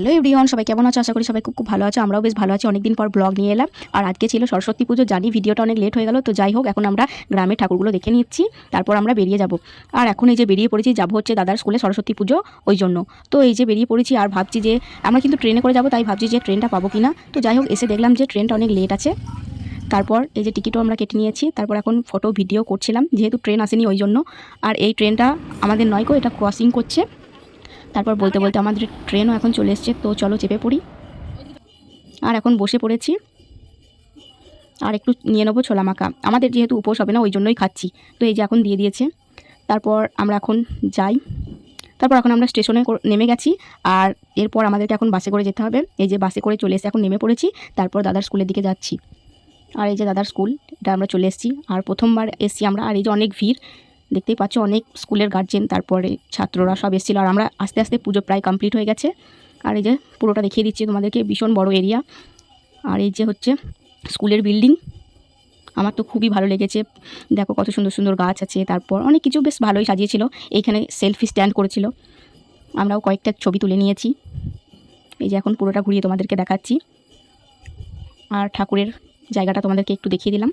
Hello everyone, সবাই কেমন আছো? আশা করি সবাই খুব ভালো আছো। আমরাও বেশ ভালো আছি। অনেকদিন পর ব্লগ নিয়ে এলাম। আর আজকে ছিল সরস্বতী পুজো। জানি ভিডিওটা অনেক লেট হয়ে গেল, তো যাই হোক, এখন আমরা গ্রামের ঠাকুরগুলো দেখে নিচ্ছি, তারপর আমরা বেরিয়ে যাব। আর এখন এই যে বেরিয়ে পড়েছি, যাবো হচ্ছে দাদার স্কুলে সরস্বতী পুজো, ওই জন্য। তো এই যে বেরিয়ে পড়েছি আর ভাবছি যে আমরা কিন্তু ট্রেনে করে যাবো, তাই ভাবছি যে ট্রেনটা পাবো কিনা। তো যাই হোক, এসে দেখলাম যে ট্রেনটা অনেক লেট আছে। তারপর এই যে টিকিটও আমরা কেটে নিয়েছি। তারপর এখন ফটো ভিডিও করছিলাম, যেহেতু ট্রেন আসেনি ওই জন্য। আর এই ট্রেনটা আমাদের নয় গো, এটা ক্রসিং করছে। তারপর বলতে বলতে আমাদের ট্রেনও এখন চলে এসছে, তো চলো চেপে পড়ি। আর এখন বসে পড়েছি, আর একটু নিয়ে নেবো ছোলা মাখা। আমাদের যেহেতু উপোস হবে না, ওই জন্যই খাচ্ছি। তো এই যে এখন দিয়ে দিয়েছে। তারপর আমরা এখন যাই। তারপর এখন আমরা স্টেশনে নেমে গেছি। আর এরপর আমাদেরকে এখন বাসে করে যেতে হবে। এই যে বাসে করে চলে এসে এখন নেমে পড়েছি। তারপর দাদার স্কুলের দিকে যাচ্ছি। আর এই যে দাদার স্কুল, এটা আমরা চলে এসেছি। আর প্রথমবার এসছি আমরা। আর এই যে অনেক ভিড়, দেখতেই পাচ্ছ, অনেক স্কুলের গার্জেন, তারপরে ছাত্ররা সব এসেছিলো। আর আমরা আস্তে আস্তে পুজো প্রায় কমপ্লিট হয়ে গেছে। আর এই যে পুরোটা দেখিয়ে দিচ্ছি তোমাদেরকে, ভীষণ বড় এরিয়া। আর এই যে হচ্ছে স্কুলের বিল্ডিং, আমার তো খুবই ভালো লেগেছে। দেখো কত সুন্দর সুন্দর গাছ আছে, তারপর অনেক কিছু বেশ ভালোই সাজিয়েছিল। এইখানে সেলফি স্ট্যান্ড করেছিল, আমরাও কয়েকটা ছবি তুলে নিয়েছি। এই যে এখন পুরোটা ঘুরিয়ে তোমাদেরকে দেখাচ্ছি। আর ঠাকুরের জায়গাটা তোমাদেরকে একটু দেখিয়ে দিলাম।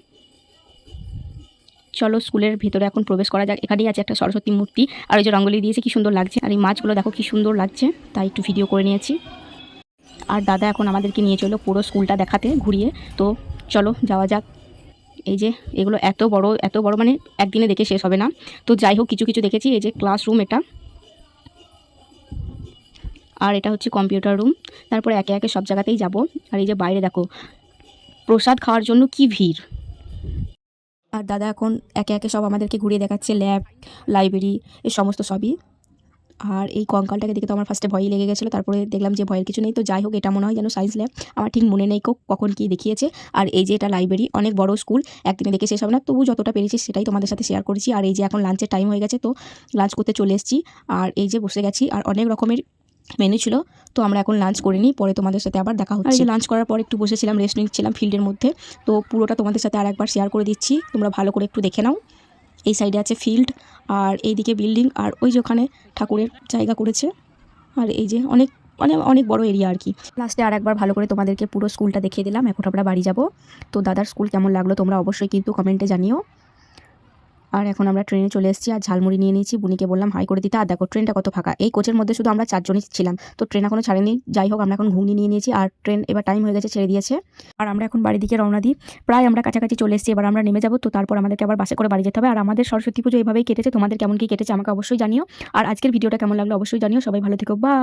চলো স্কুলের ভিতরে এখন প্রবেশ করা যাক। এখানেই আছে একটা সরস্বতী মূর্তি, আর ওই যে রঙ্গোলি দিয়েছে, কি সুন্দর লাগছে। আর এই মাছগুলো দেখো কি সুন্দর লাগছে, তাই একটু ভিডিও করে নিয়েছি। আর দাদা এখন আমাদেরকে নিয়ে চলো পুরো স্কুলটা দেখাতে ঘুরিয়ে। তো চলো যাওয়া যাক। এই যে এগুলো এত বড়, মানে একদিনে দেখে শেষ হবে না। তো যাই হোক, কিছু কিছু দেখেছি। এই যে ক্লাসরুম এটা, আর এটা হচ্ছে কম্পিউটার রুম। তারপরে একে একে সব জায়গাতেই যাব। আর এই যে বাইরে দেখো প্রসাদ খাওয়ার জন্য কি ভিড়। আর দাদা এখন একে একে সব আমাদেরকে ঘুরিয়ে দেখাচ্ছে, ল্যাব, লাইব্রেরি, এই সমস্ত সবই। আর এই কঙ্কালটাকে দেখে তো আমার ফার্স্টে ভয়ই লেগে গেছিলো, তারপরে দেখলাম যে ভয়ের কিছু নেই। তো যাই হোক, এটা মনে হয় যেন সায়েন্স ল্যাব, আমার ঠিক মনে নেই কখন কি দেখিয়েছে। আর এই যে এটা লাইব্রেরি, অনেক বড় স্কুল, একদিনে দেখে শেষ হবে না, তবু যতটা পেরেছি সেটাই তোমাদের সাথে শেয়ার করেছি। আর এই যে এখন লাঞ্চের টাইম হয়ে গেছে, তো লাঞ্চ করতে চলে এসেছি। আর এই যে বসে গেছি, আর অনেক রকমের মেনু ছিল। তো আমরা এখন লাঞ্চ করে নিই, পরে তোমাদের সাথে আবার দেখা হচ্ছে। আর এই যে লাঞ্চ করার পর একটু বসেছিলাম, রেস্ট নিচ্ছিলাম ফিল্ডের মধ্যে। তো পুরোটা তোমাদের সাথে আরেকবার শেয়ার করে দিচ্ছি, তোমরা ভালো করে একটু দেখে নাও। এই সাইডে আছে ফিল্ড, আর এইদিকে বিল্ডিং, আর ওই যে ওখানে ঠাকুরের জায়গা করেছে। আর এই যে অনেক বড় এরিয়া আর কি। লাস্টে আর একবার ভালো করে তোমাদেরকে পুরো স্কুলটা দেখিয়ে দিলাম। এখন আমরা বাড়ি যাব। তো দাদার স্কুল কেমন লাগলো তোমরা অবশ্যই কিন্তু কমেন্টে জানিও। আর এখন আমরা ট্রেনে চলে এসেছি, আর ঝালমুড়ি নিয়ে নিয়েছি। বুনিকে বললাম হাই করে দিতে। আর দেখো ট্রেনটা কত ফাঁকা, এই কোচের মধ্যে শুধু আমরা 4 জনই ছিলাম। তো ট্রেন এখনো ছাড়েনি। যাই হোক, আমরা এখন ঘুগনি নিয়ে নিয়েছি, আর ট্রেন এবার টাইম হয়ে গেছে, ছেড়ে দিয়েছে। আর আমরা এখন বাড়ির দিকে রওনা দিই। প্রায় আমরা কাছাকাছি চলে এসেছি, এবার আমরা নেমে যাবো। তো তারপর আমাদেরকে আবার বাসে করে বাড়ি যেতে হবে। আর আমাদের সরস্বতী পুজো এইভাবেই কেটেছে। তোমাদের কেমন কি কেটেছে আমাকে অবশ্যই জানিও। আর আজকের ভিডিওটা কেমন লাগলো অবশ্যই জানিও। সবাই ভালো থেকো, বাই।